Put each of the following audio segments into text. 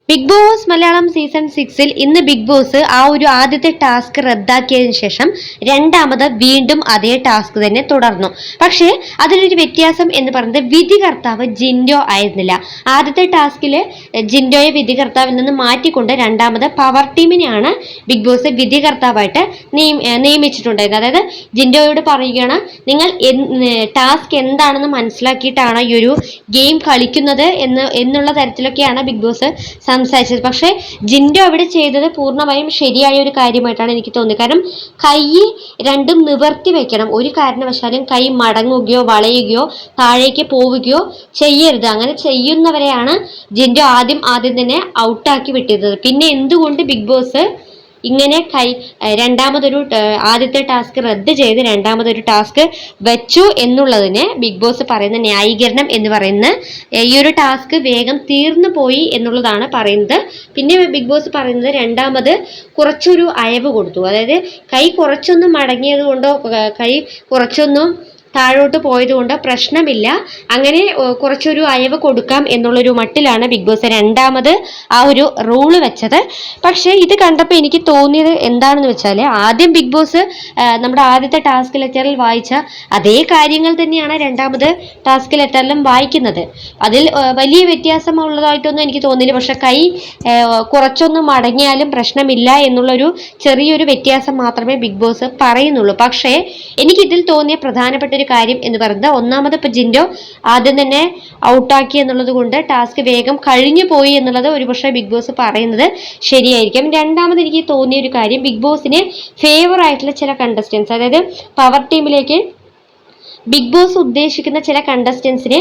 Big boss Malayalam season 6-ൽ ഇന്ന് big boss ആ ഒരു ആദ്യത്തെ ടാസ്ക് റദ്ദാക്കിയതിനു ശേഷം രണ്ടാമത് വീണ്ടും അതേ ടാസ്ക് തന്നെ തുടർന്നു. പക്ഷേ അതിലൊരു വ്യത്യാസം എന്ന് പറയുന്നത് വിധികർത്താവ് ജിൻഡോ ആയിരുന്നില്ല. ആദ്യത്തെ ടാസ്കിൽ ജിൻഡോയെ വിധികർത്താവിൽ നിന്ന് മാറ്റിക്കൊണ്ട് രണ്ടാമത് പവർ ടീമിനെയാണ് ബിഗ് ബോസ് വിധികർത്താവായിട്ട് നിയമിച്ചിട്ടുണ്ടായിരുന്നത്. അതായത് ജിൻഡോയോട് പറയുകയാണ്, നിങ്ങൾ ടാസ്ക് എന്താണെന്ന് മനസ്സിലാക്കിയിട്ടാണ് ഈ ഒരു ഗെയിം കളിക്കുന്നത് എന്നുള്ള തരത്തിലൊക്കെയാണ് ബിഗ് ബോസ് സംസാരിച്ചത്. പക്ഷേ ജിൻഡോ അവിടെ ചെയ്തത് പൂർണ്ണമായും ശരിയായ ഒരു കാര്യമായിട്ടാണ് എനിക്ക് തോന്നിയത്. കാരണം കൈ രണ്ടും നിവർത്തി വെക്കണം. ഒരു കാരണവശാലും കൈ മടങ്ങുകയോ വളയുകയോ താഴേക്ക് പോവുകയോ ചെയ്യരുത്. അങ്ങനെ ചെയ്യുന്നവരെയാണ് ജിൻഡോ ആദ്യം തന്നെ ഔട്ടാക്കി വിട്ടിരുന്നത്. പിന്നെ എന്തുകൊണ്ട് ബിഗ് ബോസ് ഇങ്ങനെ രണ്ടാമതൊരു ആദ്യത്തെ ടാസ്ക് റദ്ദ് ചെയ്ത് രണ്ടാമതൊരു ടാസ്ക് വെച്ചു എന്നുള്ളതിന് ബിഗ് ബോസ് പറയുന്ന ന്യായീകരണം എന്ന് പറയുന്ന ഈ ഒരു ടാസ്ക് വേഗം തീർന്നു പോയി എന്നുള്ളതാണ് പറയുന്നത്. പിന്നെ ബിഗ് ബോസ് പറയുന്നത് രണ്ടാമത് കുറച്ചൊരു അയവ് കൊടുത്തു. അതായത് കൈ കുറച്ചൊന്നും മടങ്ങിയത് കൊണ്ടോ കൈ കുറച്ചൊന്നും താഴോട്ട് പോയതുകൊണ്ട് പ്രശ്നമില്ല, അങ്ങനെ കുറച്ചൊരു അയവ് കൊടുക്കാം എന്നുള്ളൊരു മട്ടിലാണ് ബിഗ് ബോസ് രണ്ടാമത് ആ ഒരു റൂള് വെച്ചത്. പക്ഷേ ഇത് കണ്ടപ്പോൾ എനിക്ക് തോന്നിയത് എന്താണെന്ന് വെച്ചാൽ, ആദ്യം ബിഗ് ബോസ് നമ്മുടെ ആദ്യത്തെ ടാസ്ക് ലെറ്ററിൽ വായിച്ച അതേ കാര്യങ്ങൾ തന്നെയാണ് രണ്ടാമത് ടാസ്ക് ലെറ്ററിലും വായിക്കുന്നത്. അതിൽ വലിയ വ്യത്യാസമുള്ളതായിട്ടൊന്നും എനിക്ക് തോന്നിയില്ല. പക്ഷെ കൈ കുറച്ചൊന്നും മടങ്ങിയാലും പ്രശ്നമില്ല എന്നുള്ളൊരു ചെറിയൊരു വ്യത്യാസം മാത്രമേ ബിഗ് ബോസ് പറയുന്നുള്ളൂ. പക്ഷേ എനിക്കിതിൽ തോന്നിയ പ്രധാനപ്പെട്ട ഒരു കാര്യം എന്ന് പറയുന്നത്, ഒന്നാമത് ഇപ്പൊ ജിൻഡോ ആദ്യം തന്നെ ഔട്ടാക്കി എന്നുള്ളത് കൊണ്ട് ടാസ്ക് വേഗം കഴിഞ്ഞു പോയി എന്നുള്ളത് ഒരുപക്ഷെ ബിഗ് ബോസ് പറയുന്നത് ശരിയായിരിക്കും. രണ്ടാമത് എനിക്ക് തോന്നിയ ഒരു കാര്യം, ബിഗ് ബോസിന് ഫേവർ ആയിട്ടുള്ള ചില കണ്ടസ്റ്റൻസ്, അതായത് പവർ ടീമിലേക്ക് ബിഗ് ബോസ് ഉദ്ദേശിക്കുന്ന ചില കണ്ടസ്റ്റൻസിനെ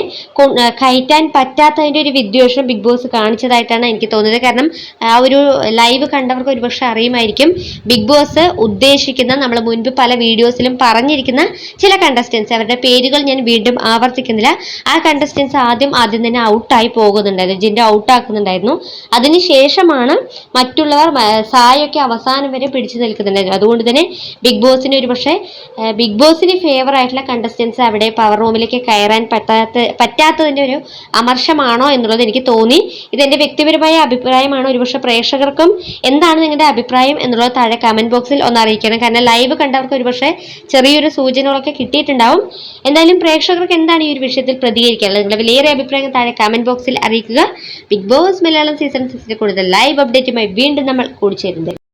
കയറ്റാൻ പറ്റാത്തതിൻ്റെ ഒരു വിദ്വേഷം ബിഗ് ബോസ് കാണിച്ചതായിട്ടാണ് എനിക്ക് തോന്നിയത്. കാരണം ആ ഒരു ലൈവ് കണ്ടവർക്ക് ഒരുപക്ഷെ അറിയുമായിരിക്കും, ബിഗ് ബോസ് ഉദ്ദേശിക്കുന്ന, നമ്മൾ മുൻപ് പല വീഡിയോസിലും പറഞ്ഞിരിക്കുന്ന ചില കണ്ടസ്റ്റൻസ്, അവരുടെ പേരുകൾ ഞാൻ വീണ്ടും ആവർത്തിക്കുന്നില്ല, ആ കണ്ടസ്റ്റൻസ് ആദ്യം തന്നെ ഔട്ടായി പോകുന്നുണ്ടായിരുന്നു. ജിൻഡോ ഔട്ടാക്കുന്നുണ്ടായിരുന്നു. അതിനുശേഷമാണ് മറ്റുള്ളവർ, സായൊക്കെ അവസാനം വരെ പിടിച്ചു നിൽക്കുന്നുണ്ടായിരുന്നു. അതുകൊണ്ട് തന്നെ ബിഗ് ബോസിന് ഒരുപക്ഷെ ബിഗ് ബോസിന് ഫേവർ ആയിട്ടുള്ള കണ്ടസ്റ്റൻസ് അവിടെ പവർ റൂമിലേക്ക് കയറാൻ പറ്റാത്തതിൻ്റെ ഒരു അമർഷമാണോ എന്നുള്ളത് എനിക്ക് തോന്നി. ഇതെന്റെ വ്യക്തിപരമായ അഭിപ്രായമാണ്. ഒരുപക്ഷെ പ്രേക്ഷകർക്കും എന്താണ് നിങ്ങളുടെ അഭിപ്രായം എന്നുള്ളത് താഴെ കമന്റ് ബോക്സിൽ ഒന്ന് അറിയിക്കണം. കാരണം ലൈവ് കണ്ടവർക്ക് ഒരുപക്ഷെ ചെറിയൊരു സൂചനകളൊക്കെ കിട്ടിയിട്ടുണ്ടാവും. എന്തായാലും പ്രേക്ഷകർക്ക് എന്താണ് ഈ ഒരു വിഷയത്തിൽ പ്രതികരിക്കാനുള്ളത്, നിങ്ങളുടെ വിലയേറെ അഭിപ്രായങ്ങൾ താഴെ കമന്റ് ബോക്സിൽ അറിയിക്കുക. ബിഗ് ബോസ് മലയാളം സീസൺ 6 കൂടുതൽ ലൈവ് അപ്ഡേറ്റുമായി വീണ്ടും നമ്മൾ കൂടിച്ചേരുന്നത്.